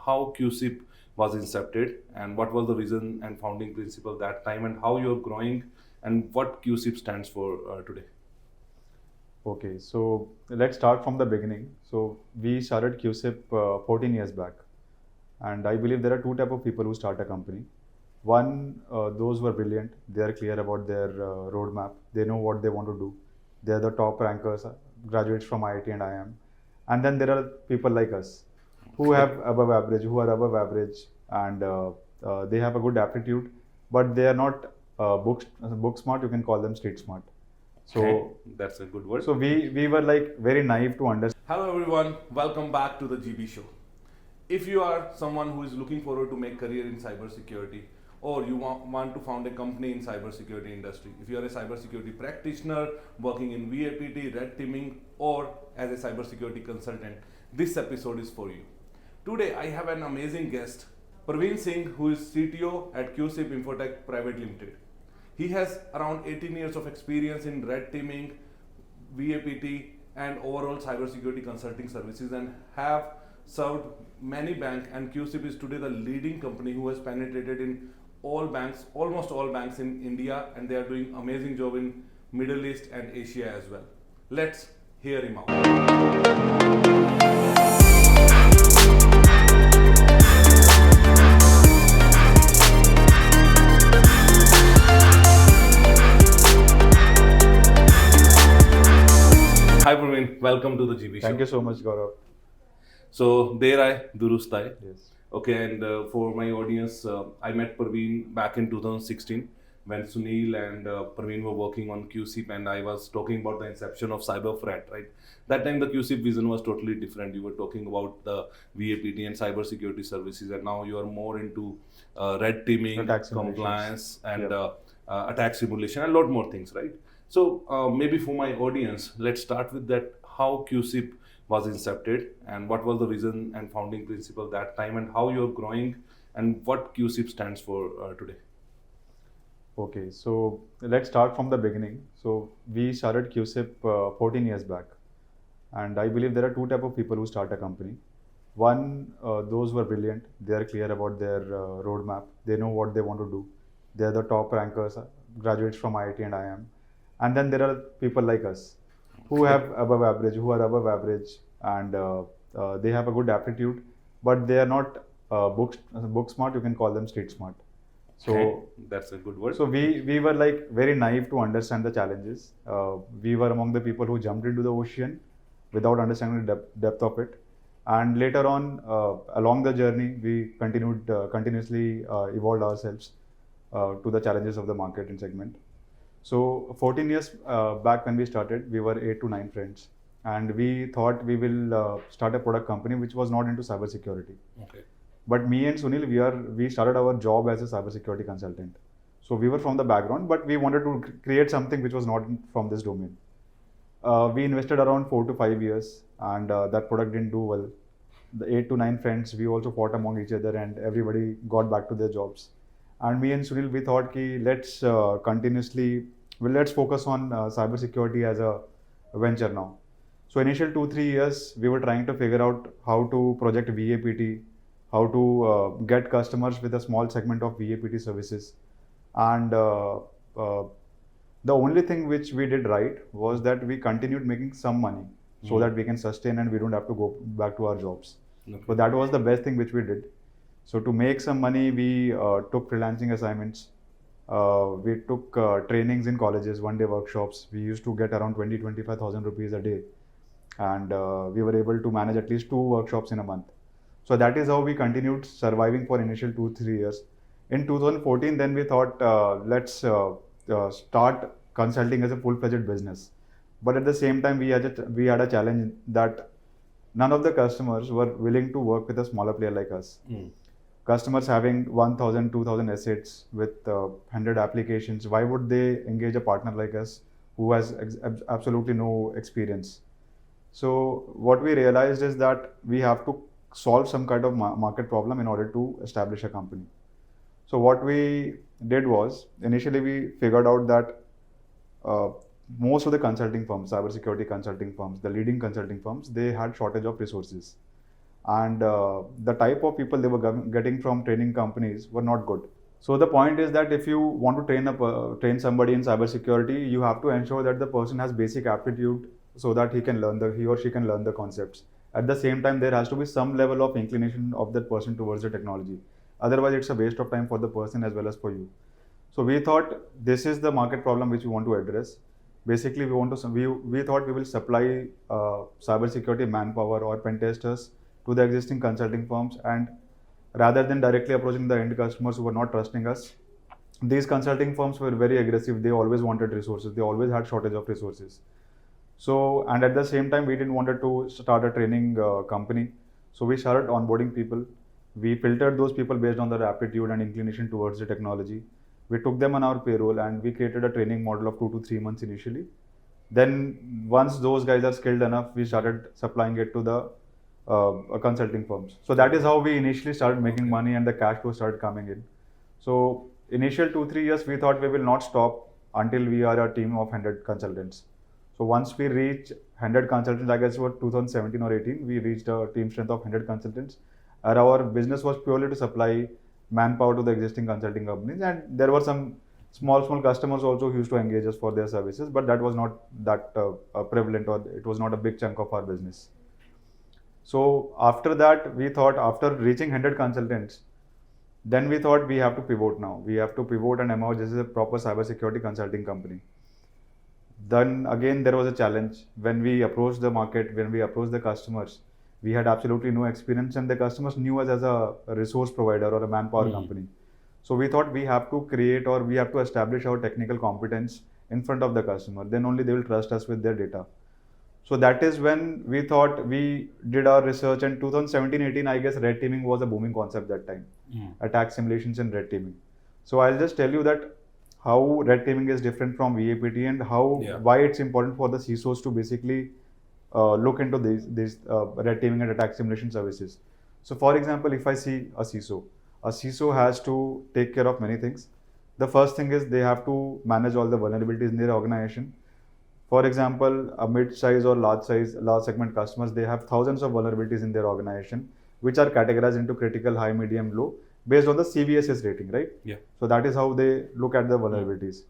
how qSEAp was incepted and what was the reason and founding principle that time and how you're growing and what qSEAp stands for today. Okay, so let's start from the beginning. So we started qSEAp 14 years back, and I believe there are two type of people who start a company. One, those who are brilliant. They are clear about their roadmap. They know what they want to do. They are the top rankers, graduates from IIT and IIM. And then there are people like us who have above average, who are above average, and they have a good aptitude, but they are not book smart. You can call them street smart. So that's a good word. so we were like very naive to understand. Hello everyone, welcome back to the GB show. If you are someone who is looking forward to make career in cybersecurity or you want to found a company in cybersecurity industry, if you are a cybersecurity practitioner working in VAPT, red teaming or as a cybersecurity consultant, this episode is for you. Today I have an amazing guest, Praveen Singh, who is CTO at qSEAp Infotech Private Limited. He has around 18 years of experience in red teaming, VAPT and overall cybersecurity consulting services and have served many banks, and qSEAp is today the leading company who has penetrated in all banks, almost all banks in India, and they are doing amazing job in Middle East and Asia as well. Let's hear him out. Hi Praveen, welcome to the GB show. Thank you so much, Gaurav. So there I Durustai. Yes. Okay, and for my audience, I met Praveen back in 2016 when Sunil and Praveen were working on qSEAp, and I was talking about the inception of CyberFrat, right? That time the qSEAp vision was totally different. You were talking about the VAPT and cybersecurity services, and now you are more into red teaming, Attack compliance, and Yep. attack simulation, and a lot more things, right? So maybe for my audience, let's start with that: how qSEAp was incepted and what was the reason and founding principle that time and how you're growing and what qSEAp stands for today. Okay, so let's start from the beginning. So we started qSEAp 14 years back, and I believe there are two type of people who start a company. One, those who are brilliant. They are clear about their roadmap. They know what they want to do. They are the top rankers, graduates from IIT and IIM. And then there are people like us who have above average, who are above average, and they have a good aptitude, but they are not book smart. You can call them street smart. So that's a good word. so we were like very naive to understand the challenges. We were among the people who jumped into the ocean without understanding the depth of it. And later on, along the journey, we continuously evolved ourselves to the challenges of the market and segment. So 14 years back when we started, we were 8 to 9 friends, and we thought we will start a product company which was not into cybersecurity. Okay. But me and Sunil, we started our job as a cybersecurity consultant. So we were from the background, but we wanted to create something which was not from this domain. We invested around 4 to 5 years, and that product didn't do well. The 8 to 9 friends, we also fought among each other, and everybody got back to their jobs. And me and Sunil, we thought, let's let's focus on cybersecurity as a venture now. So initial 2-3 years, we were trying to figure out how to project VAPT, how to get customers with a small segment of VAPT services. And the only thing which we did right was that we continued making some money so that we can sustain and we don't have to go back to our jobs. Okay. So that was the best thing which we did. So to make some money, we took freelancing assignments. We took trainings in colleges, one-day workshops. We used to get around 25,000 rupees a day. And we were able to manage at least 2 workshops in a month. So that is how we continued surviving for initial 2-3 years. In 2014, then we thought, let's start consulting as a full-fledged business. But at the same time, we had a challenge that none of the customers were willing to work with a smaller player like us. Customers having 1,000, 2,000 assets with 100 applications, why would they engage a partner like us who has absolutely no experience? So what we realized is that we have to solve some kind of market problem in order to establish a company. So what we did was, initially we figured out that most of the consulting firms, cybersecurity consulting firms, the leading consulting firms, they had shortage of resources. and the type of people they were getting from training companies were not good. So the point is that if you want to train somebody in cybersecurity, you have to ensure that the person has basic aptitude so that he or she can learn the concepts. At the same time, there has to be some level of inclination of that person towards the technology. Otherwise, it's a waste of time for the person as well as for you. So we thought this is the market problem which we want to address. Basically, we thought we will supply cybersecurity manpower or pen testers to the existing consulting firms, and rather than directly approaching the end customers who were not trusting us, these consulting firms were very aggressive. They always wanted resources. They always had shortage of resources. So, and at the same time, we didn't wanted to start a training company. So we started onboarding people. We filtered those people based on their aptitude and inclination towards the technology. We took them on our payroll and we created a training model of 2 to 3 months initially. Then once those guys are skilled enough, we started supplying it to the consulting firms. So that is how we initially started making money and the cash flow started coming in. So initial 2 3 years, we thought we will not stop until we are a team of 100 consultants. So once we reach 100 consultants, I guess what 2017 or 18, we reached a team strength of 100 consultants. And our business was purely to supply manpower to the existing consulting companies, and there were some small customers also who used to engage us for their services, but that was not that prevalent, or it was not a big chunk of our business. So after that, we thought after reaching 100 consultants, then we thought we have to pivot now. We have to pivot and emerge as a proper cybersecurity consulting company. Then again, there was a challenge. When we approached the market, when we approached the customers, we had absolutely no experience, and the customers knew us as a resource provider or a manpower company. So we thought we have to create, or we have to establish our technical competence in front of the customer. Then only they will trust us with their data. So that is when we thought we did our research, and 2017-18, I guess red teaming was a booming concept that time. Attack simulations and red teaming. So I'll just tell you that how red teaming is different from VAPT, and why it's important for the CISOs to basically look into these red teaming and attack simulation services. So for example, if I see a CISO has to take care of many things. The first thing is they have to manage all the vulnerabilities in their organization. For example, a mid-size or large segment customers, they have thousands of vulnerabilities in their organization, which are categorized into critical, high, medium, low, based on the CVSS rating, right? Yeah. So that is how they look at the vulnerabilities.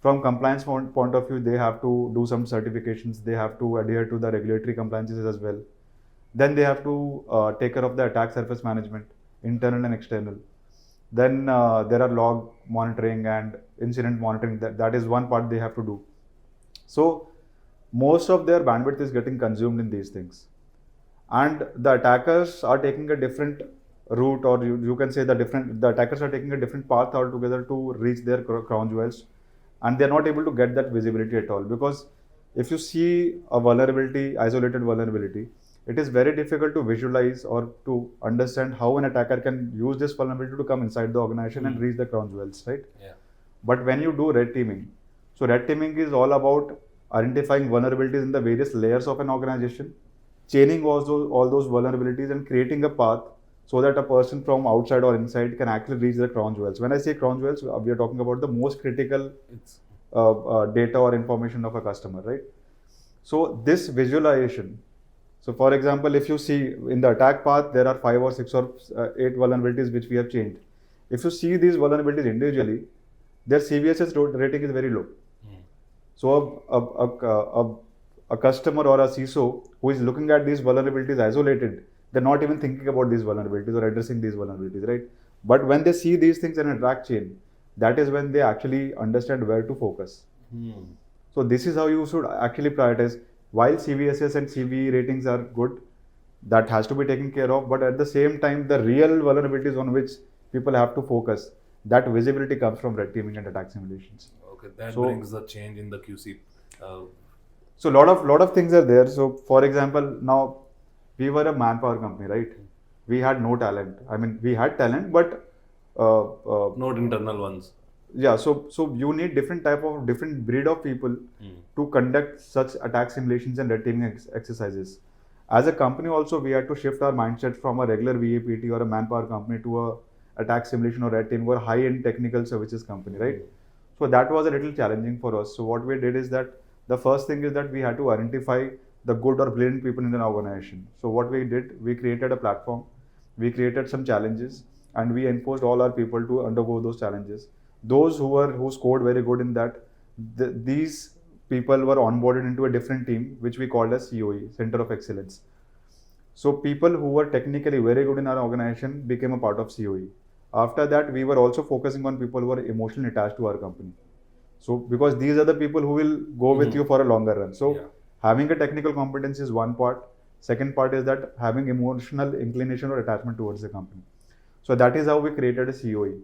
From compliance point of view, they have to do some certifications. They have to adhere to the regulatory compliances as well. Then they have to take care of the attack surface management, internal and external. Then there are log monitoring and incident monitoring. That is one part they have to do. So most of their bandwidth is getting consumed in these things. And the attackers are taking a different route, or you can say the attackers are taking a different path altogether to reach their crown jewels. And they're not able to get that visibility at all, because if you see a vulnerability, isolated vulnerability, it is very difficult to visualize or to understand how an attacker can use this vulnerability to come inside the organization and reach the crown jewels, right? Yeah. But when you do red teaming, so red teaming is all about identifying vulnerabilities in the various layers of an organization, chaining all those vulnerabilities and creating a path so that a person from outside or inside can actually reach the crown jewels. When I say crown jewels, we are talking about the most critical data or information of a customer, right? So this visualization, so for example, if you see in the attack path, there are 5 or 6 or 8 vulnerabilities which we have changed. If you see these vulnerabilities individually, their CVSS rating is very low. So a customer or a CISO who is looking at these vulnerabilities isolated, they're not even thinking about these vulnerabilities or addressing these vulnerabilities, right? But when they see these things in a track chain, that is when they actually understand where to focus. So this is how you should actually prioritize. While CVSS and CVE ratings are good, that has to be taken care of, but at the same time, the real vulnerabilities on which people have to focus, that visibility comes from red teaming and attack simulations. Okay, that brings the change in the qSEAp. So lot of things are there. So for example, now we were a manpower company, right? We had no talent. I mean, we had talent, but not internal ones. Yeah, so you need different breed of people to conduct such attack simulations and red teaming exercises. As a company also, we had to shift our mindset from a regular VAPT or a manpower company to a attack simulation or red team or high-end technical services company, right? So that was a little challenging for us. So what we did is that the first thing is that we had to identify the good or brilliant people in an organization. So what we did, we created a platform, we created some challenges, and we enforced all our people to undergo those challenges. Those who scored very good in that, these people were onboarded into a different team, which we called as COE, Center of Excellence. So people who were technically very good in our organization became a part of COE. After that, we were also focusing on people who were emotionally attached to our company. So because these are the people who will go with you for a longer run. So having a technical competence is one part. Second part is that having emotional inclination or attachment towards the company. So that is how we created a COE.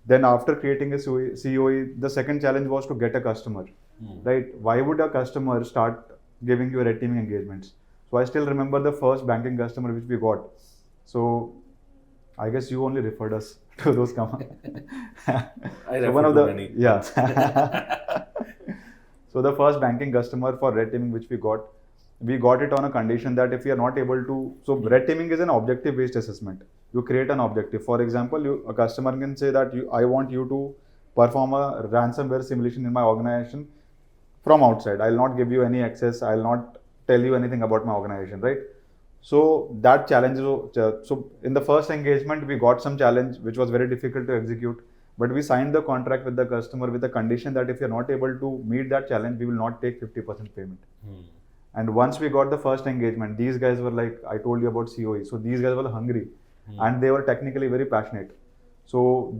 Then after creating a COE, the second challenge was to get a customer, right? Why would a customer start giving you red teaming engagements? So I still remember the first banking customer which we got. So I guess you only referred us to those companies. I referred to many. Yeah. So the first banking customer for red teaming which we got it on a condition that if we are not able to, so red teaming is an objective based assessment. You create an objective. For example, a customer can say that I want you to perform a ransomware simulation in my organization from outside. I'll not give you any access. I'll not tell you anything about my organization, right? So that challenge, so in the first engagement, we got some challenge which was very difficult to execute. But we signed the contract with the customer with the condition that if you're not able to meet that challenge, we will not take 50% payment. And once we got the first engagement, these guys were like, I told you about COE. So these guys were hungry and they were technically very passionate. So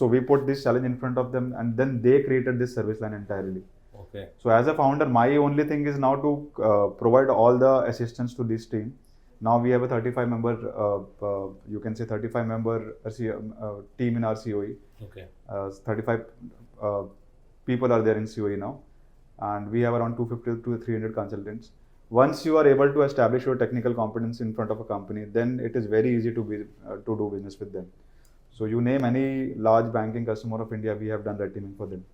we put this challenge in front of them and then they created this service line entirely. Okay. So as a founder, my only thing is now to provide all the assistance to this team. Now we have a 35 member, you can say 35 member team in our COE. Okay. 35 people are there in COE now. And we have around 250 to 300 consultants. Once you are able to establish your technical competence in front of a company, then it is very easy to do business with them. So you name any large banking customer of India, we have done red teaming for them.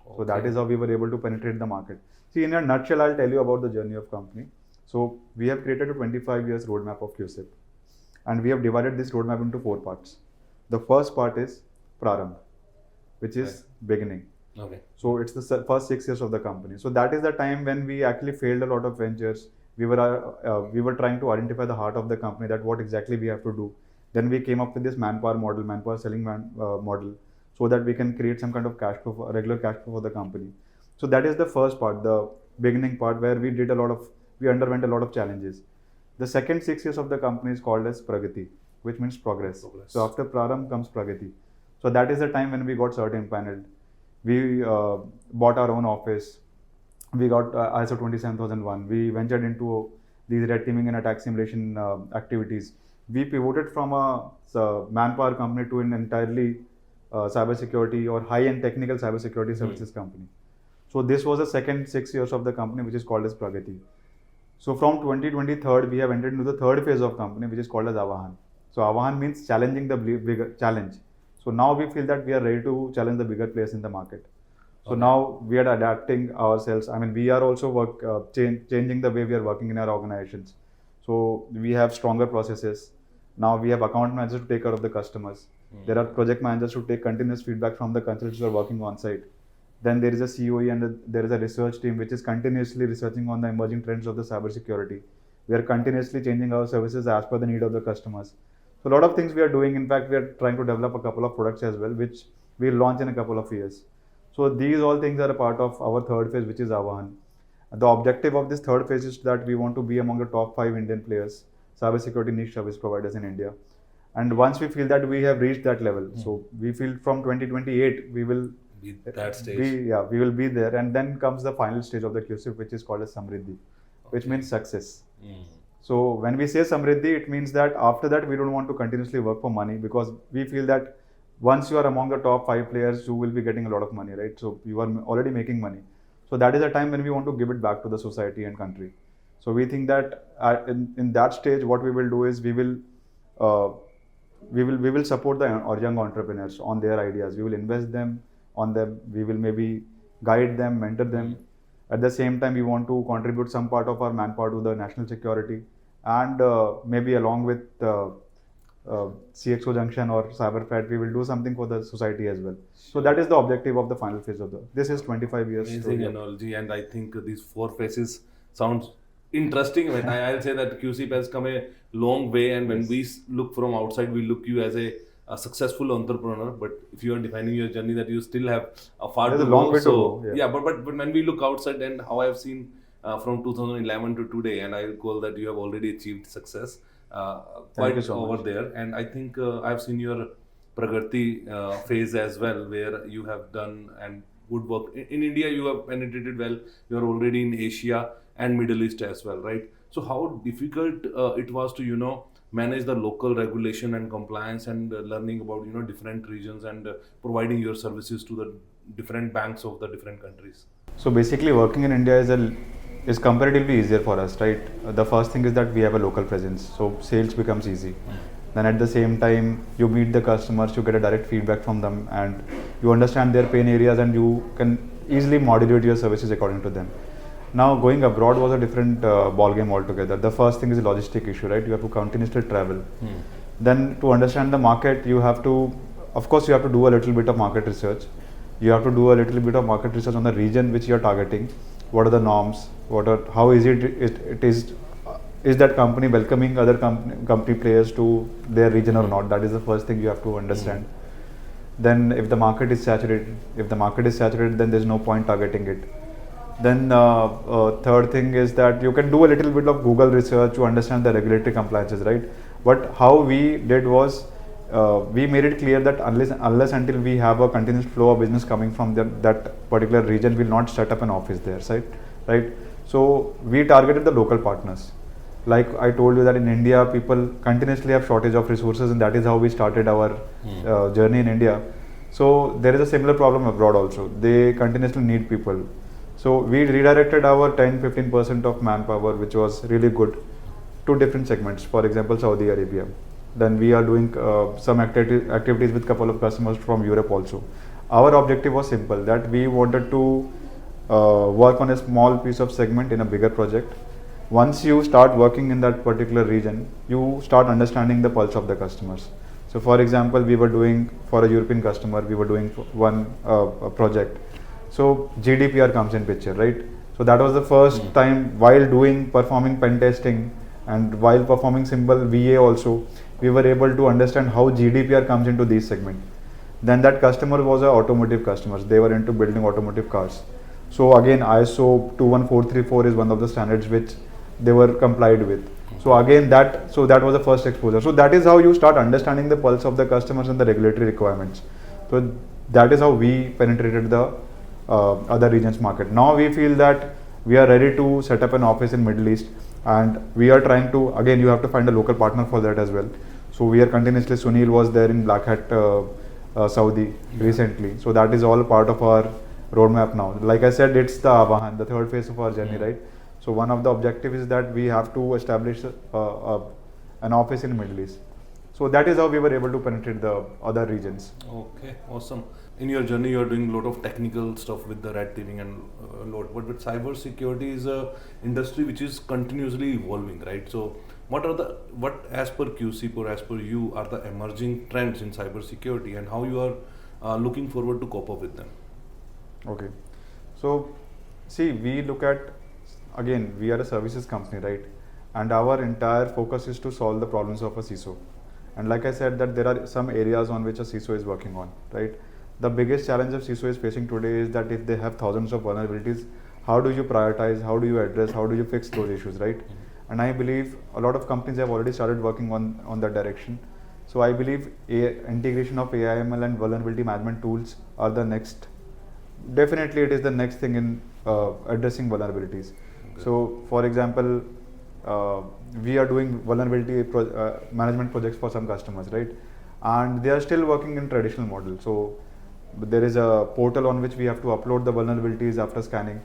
Okay. So that is how we were able to penetrate the market. See, in a nutshell, I'll tell you about the journey of company. So we have created a 25 years roadmap of qSEAP, and we have divided this roadmap into 4 parts. The first part is Prarambh, which is beginning. Okay. So it's the first 6 years of the company. So that is the time when we actually failed a lot of ventures. We were trying to identify the heart of the company, that what exactly we have to do. Then we came up with this manpower selling model, so that we can create some kind of cash flow, regular cash flow for the company. So that is the first part, the beginning part, where we underwent a lot of challenges. The second 6 years of the company is called as Pragati, which means progress. So after Prarambh comes Pragati. So that is the time when we got cert impaneled. We bought our own office. We got ISO 27001. We ventured into these red teaming and attack simulation activities. We pivoted from a manpower company to an entirely cybersecurity or high-end technical cybersecurity services company. So this was the second 6 years of the company, which is called as Pragati. So from 2023, we have entered into the third phase of company, which is called as Avahan. So Avahan means challenging the bigger challenge. So now we feel that we are ready to challenge the bigger players in the market. So now we are adapting ourselves. I mean, we are also changing the way we are working in our organizations. So we have stronger processes. Now we have account managers to take care of the customers. There are project managers to take continuous feedback from the consultants who are working on site. Then there is a COE and there is a research team which is continuously researching on the emerging trends of the cybersecurity. We are continuously changing our services as per the need of the customers. So a lot of things we are doing. In fact, we are trying to develop a couple of products as well, which we'll launch in a couple of years. So these all things are a part of our third phase, which is Avahan. The objective of this third phase is that we want to be among the top 5 Indian players, cybersecurity niche service providers in India. And once we feel that we have reached that level, so we feel from 2028 we will be that stage. We will be there, and then comes the final stage of the qSEAP, which is called as Samriddhi, which means success. So when we say Samriddhi, it means that after that we don't want to continuously work for money, because we feel that once you are among the top 5 players, you will be getting a lot of money, right? So you are already making money. So that is a time when we want to give it back to the society and country. So we think that in that stage, what we will do is we will support the young entrepreneurs on their ideas. We will invest on them. We will maybe guide them, mentor them. At the same time, we want to contribute some part of our manpower to the national security, and maybe along with CXO Junction or CyberFed, we will do something for the society as well. So that is the objective of the final phase of this is 25 years. Amazing analogy, and I think these 4 phases sounds interesting event. I'll say that qSEAp has come a long way, and when Yes. we look from outside, we look you as a successful entrepreneur. But if you are defining your journey, that you still have far There's to a long go. way to So go. Yeah. yeah, but when we look outside and how I've seen from 2011 to today, and I recall that you have already achieved success Thank you quite so over much. there. And I think I've seen your Pragarti phase as well, where you have done and good work. In India, you have penetrated well. You are already in Asia and Middle East as well, right? So how difficult it was to manage the local regulation and compliance and learning about different regions and providing your services to the different banks of the different countries. So basically, working in India is comparatively easier for us, right? The first thing is that we have a local presence, so sales becomes easy. Then at the same time, you meet the customers, you get a direct feedback from them, and you understand their pain areas, and you can easily modulate your services according to them. Now, going abroad was a different ball game altogether. The first thing is a logistic issue, right? You have to continuously travel. Then to understand the market, you have to, of course, you have to do a little bit of market research. You have to do a little bit of market research on the region which you are targeting. What are the norms? How is it is that company welcoming other company players to their region or not? That is the first thing you have to understand. Then if the market is saturated, then there's no point targeting it. Then third thing is that you can do a little bit of Google research to understand the regulatory compliances, right? But how we did was we made it clear that unless until we have a continuous flow of business coming from that particular region, we'll not set up an office there, right? So we targeted the local partners. Like I told you that in India, people continuously have shortage of resources, and that is how we started our journey in India. So there is a similar problem abroad also. They continuously need people. So we redirected our 10-15% of manpower, which was really good, to different segments. For example, Saudi Arabia. Then we are doing some activities with couple of customers from Europe also. Our objective was simple, that we wanted to work on a small piece of segment in a bigger project. Once you start working in that particular region, you start understanding the pulse of the customers. So for example, we were doing for a European customer, we were doing one a project. So GDPR comes in picture, right? So that was the first time while performing pen testing and while performing simple VA also, we were able to understand how GDPR comes into these segments. Then that customer was a automotive customers. They were into building automotive cars. So again, ISO 21434 is one of the standards which they were complied with. So again, that was the first exposure. So that is how you start understanding the pulse of the customers and the regulatory requirements. So that is how we penetrated the other regions market. Now we feel that we are ready to set up an office in Middle East, and we are trying to, again, you have to find a local partner for that as well. So we are continuously, Sunil was there in Black Hat Saudi recently. So that is all part of our roadmap now. Like I said, it's the Avahan, the third phase of our journey, right? So one of the objectives is that we have to establish an office in Middle East. So that is how we were able to penetrate the other regions. Okay, awesome. In your journey, you are doing a lot of technical stuff with the red teaming and a lot. But with cyber security is a industry which is continuously evolving, right? So what as per qSEAp or as per you are the emerging trends in cyber security, and how you are looking forward to cope up with them? Okay. So see, we look at, again, we are a services company, right? And our entire focus is to solve the problems of a CISO. And like I said, that there are some areas on which a CISO is working on, right? The biggest challenge of CISO is facing today is that if they have thousands of vulnerabilities, how do you prioritize, how do you address, how do you fix those issues, right? And I believe a lot of companies have already started working on that direction. So I believe integration of AI/ML and vulnerability management tools are the next. Definitely, it is the next thing in addressing vulnerabilities. Okay. So, for example, we are doing vulnerability management projects for some customers, right? And they are still working in traditional model. So there is a portal on which we have to upload the vulnerabilities after scanning.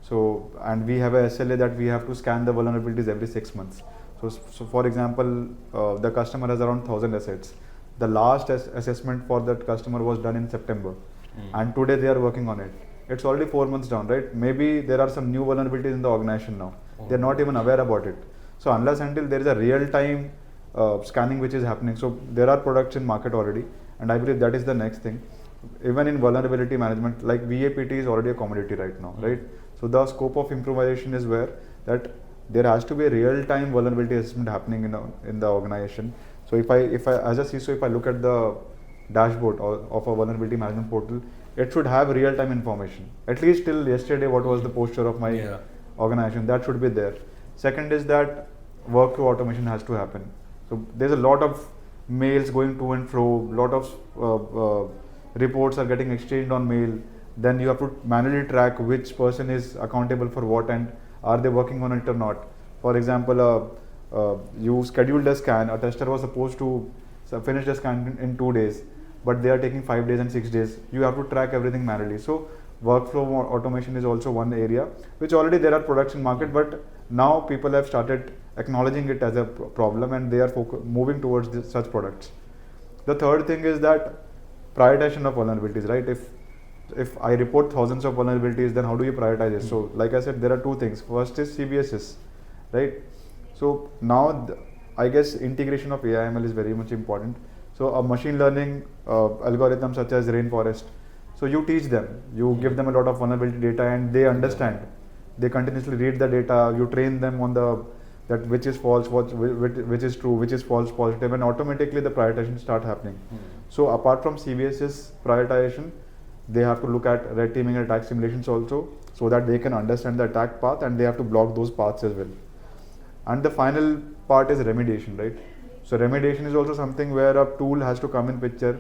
So, and we have a SLA that we have to scan the vulnerabilities every 6 months. So for example, the customer has around 1,000 assets. The last assessment for that customer was done in September, and today they are working on it. It's already 4 months down, right? Maybe there are some new vulnerabilities in the organization now. They're not even aware about it. So unless until there is a real-time scanning which is happening, so there are products in market already, and I believe that is the next thing. Even in vulnerability management, like VAPT is already a commodity right now, right? So the scope of improvisation is where that there has to be a real-time vulnerability assessment happening in the organization. So if I as a CISO, if I look at the dashboard of a vulnerability management portal, it should have real-time information. At least till yesterday, what was the posture of my organization, that should be there. Second is that workflow automation has to happen. So there's a lot of mails going to and fro, lot of reports are getting exchanged on mail. Then you have to manually track which person is accountable for what and are they working on it or not. For example, you scheduled a scan, a tester was supposed to finish the scan in 2 days, but they are taking 5 days and 6 days. You have to track everything manually. So workflow automation is also one area which already there are products in market, but now people have started acknowledging it as a problem and they are moving towards such products. The third thing is that prioritization of vulnerabilities, right? If I report thousands of vulnerabilities, then how do you prioritize it? So like I said, there are two things. First is CBSS, right? So now I guess integration of AI/ML is very much important. So a machine learning algorithm such as Rainforest, so you teach them, you give them a lot of vulnerability data and they understand. They continuously read the data, you train them on that which is false, which is true, which is false positive, and automatically the prioritization start happening. So apart from CBSS prioritization, they have to look at red teaming and attack simulations also, so that they can understand the attack path and they have to block those paths as well. And the final part is remediation, right? So remediation is also something where a tool has to come in picture,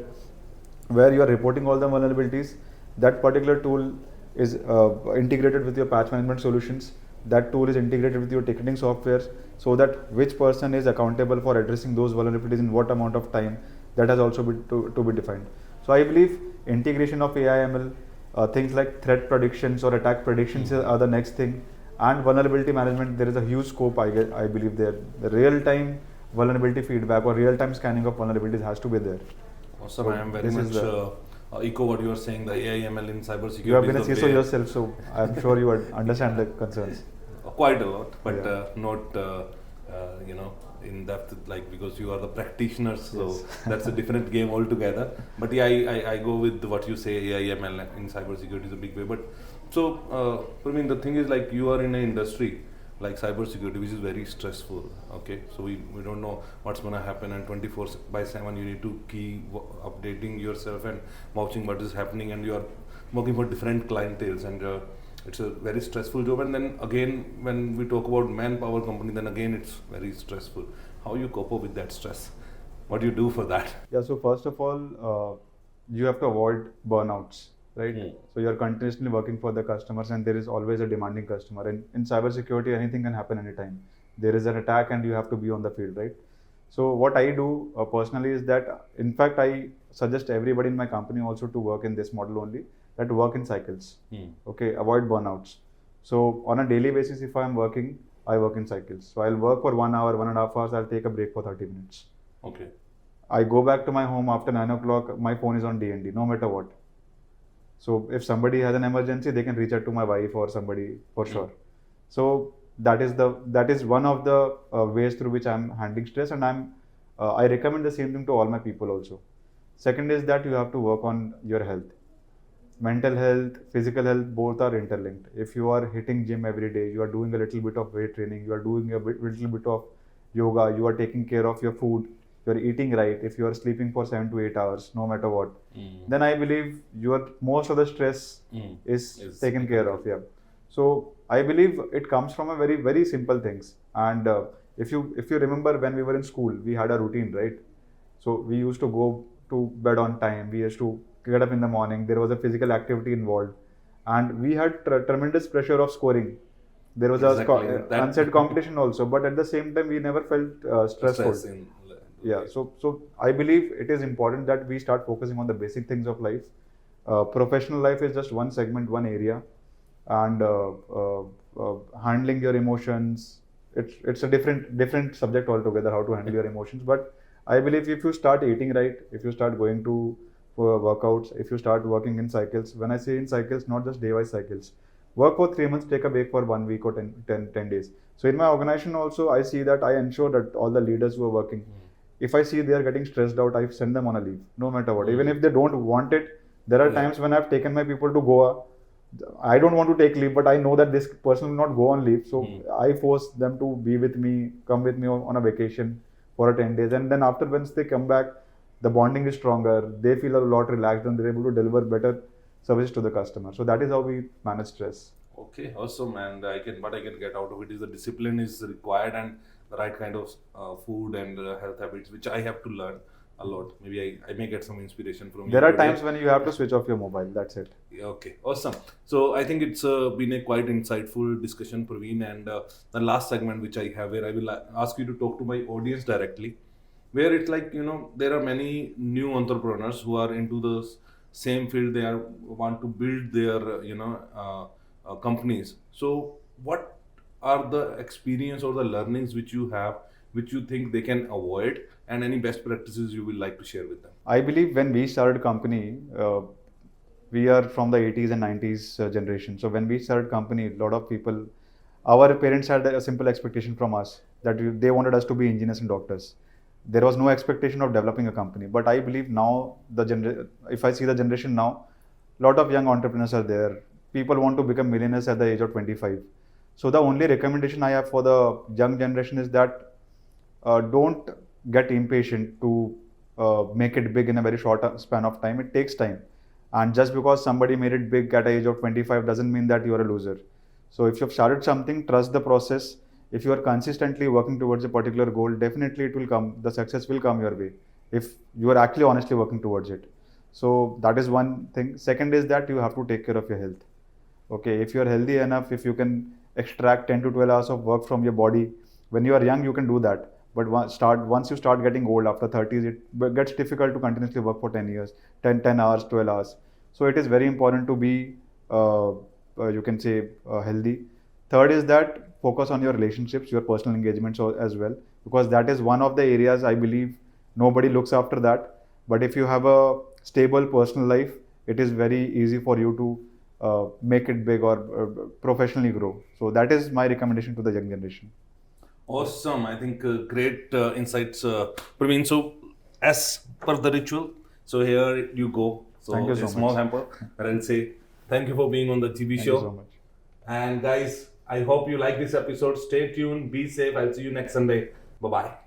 where you are reporting all the vulnerabilities. That particular tool is integrated with your patch management solutions. That tool is integrated with your ticketing software, so that which person is accountable for addressing those vulnerabilities in what amount of time, that has also to be defined. So I believe integration of AI/ML, things like threat predictions or attack predictions are the next thing. And vulnerability management, there is a huge scope, I believe there. The real-time vulnerability feedback or real-time scanning of vulnerabilities has to be there. Awesome, so I am very much echo what you are saying, the AI/ML in cybersecurity. You have been a CISO yourself, so I'm sure you understand the concerns. Quite a lot, but not in depth, like, because you are the practitioners, so that's a different game altogether. But yeah, I go with what you say, AI/ML in cybersecurity is a big way. But so, I mean, the thing is, like, you are in an industry like cybersecurity, which is very stressful. Okay, so we don't know what's gonna happen, and 24/7 you need to keep updating yourself and watching what is happening, and you are working for different clienteles, and it's a very stressful job. And then again, when we talk about manpower company, then again it's very stressful. How you cope up with that stress? What do you do for that? Yeah, so first of all, you have to avoid burnouts, right? So you're continuously working for the customers, and there is always a demanding customer. And in cybersecurity, anything can happen anytime. There is an attack and you have to be on the field, right? So what I do personally is that, in fact, I suggest everybody in my company also to work in this model only, that work in cycles. Okay, avoid burnouts. So on a daily basis, if I'm working, I work in cycles. So I'll work for 1 hour, 1.5 hours, I'll take a break for 30 minutes. Okay. I go back to my home after 9 o'clock, my phone is on DND, no matter what. So if somebody has an emergency, they can reach out to my wife or somebody for sure. So that is one of the ways through which I'm handling stress, and I recommend the same thing to all my people also. Second is that you have to work on your health. Mental health, physical health, both are interlinked. If you are hitting gym every day, you are doing a little bit of weight training, you are doing a little bit of yoga, you are taking care of your food, you are eating right, if you are sleeping for 7 to 8 hours, no matter what, then I believe most of the stress is taken care of. Yeah. So I believe it comes from a very, very simple things. And if you remember, when we were in school, we had a routine, right? So we used to go to bed on time, we used to get up in the morning, there was a physical activity involved, and we had tremendous pressure of scoring. There was a unsaid competition also, but at the same time we never felt stressful. Yeah, so I believe it is important that we start focusing on the basic things of life. Professional life is just one segment, one area, and handling your emotions, it's a different subject altogether, how to handle your emotions. But I believe if you start eating right, if you start going to workouts, if you start working in cycles, when I say in cycles, not just day-wise cycles, work for 3 months, take a break for 1 week or 10 days. So in my organization also, I see that I ensure that all the leaders who are working, if I see they are getting stressed out, I send them on a leave, no matter what. Even if they don't want it, there are times when I've taken my people to Goa I don't want to take leave, but I know that this person will not go on leave. So I force them to be with me, come with me on a vacation for 10 days. And then after, once they come back, the bonding is stronger. They feel a lot relaxed and they're able to deliver better service to the customer. So that is how we manage stress. Okay, awesome. And what I can get out of it is the discipline is required and the right kind of food and health habits, which I have to learn a lot. Maybe I may get some inspiration from you. There are today. times when you have to switch off your mobile. That's it. Yeah, okay, awesome. So I think it's been a quite insightful discussion, Praveen. And the last segment which I have, where I will ask you to talk to my audience directly, where it's like, there are many new entrepreneurs who are into the same field. They are want to build their companies. So what are the experience or the learnings which you have, which you think they can avoid, and any best practices you will like to share with them? I believe when we started company, we are from the 80s and 90s generation. So when we started company, a lot of people, our parents had a simple expectation from us that they wanted us to be engineers and doctors. There was no expectation of developing a company. But I believe now, if I see the generation now, a lot of young entrepreneurs are there. People want to become millionaires at the age of 25. So the only recommendation I have for the young generation is that don't get impatient to make it big in a very short span of time. It takes time. And just because somebody made it big at the age of 25 doesn't mean that you're a loser. So if you've started something, trust the process. If you are consistently working towards a particular goal, definitely it will come. The success will come your way if you are actually honestly working towards it. So that is one thing. Second is that you have to take care of your health. Okay, if you are healthy enough, if you can extract 10 to 12 hours of work from your body, when you are young, you can do that. But once you start getting old after 30s, it gets difficult to continuously work for 10 years, 10 hours, 12 hours. So it is very important to be, you can say, healthy. Third is that focus on your relationships, your personal engagements as well, because that is one of the areas I believe nobody looks after that. But if you have a stable personal life, it is very easy for you to make it big or professionally grow. So that is my recommendation to the young generation. Awesome. I think great insights, Praveen. So, as per the ritual, so here you go. So, Thank you so a small much. hamper. And I'll say thank you for being on the GB Thank show. you so much. And guys, I hope you like this episode. Stay tuned. Be safe. I'll see you next Sunday. Bye bye.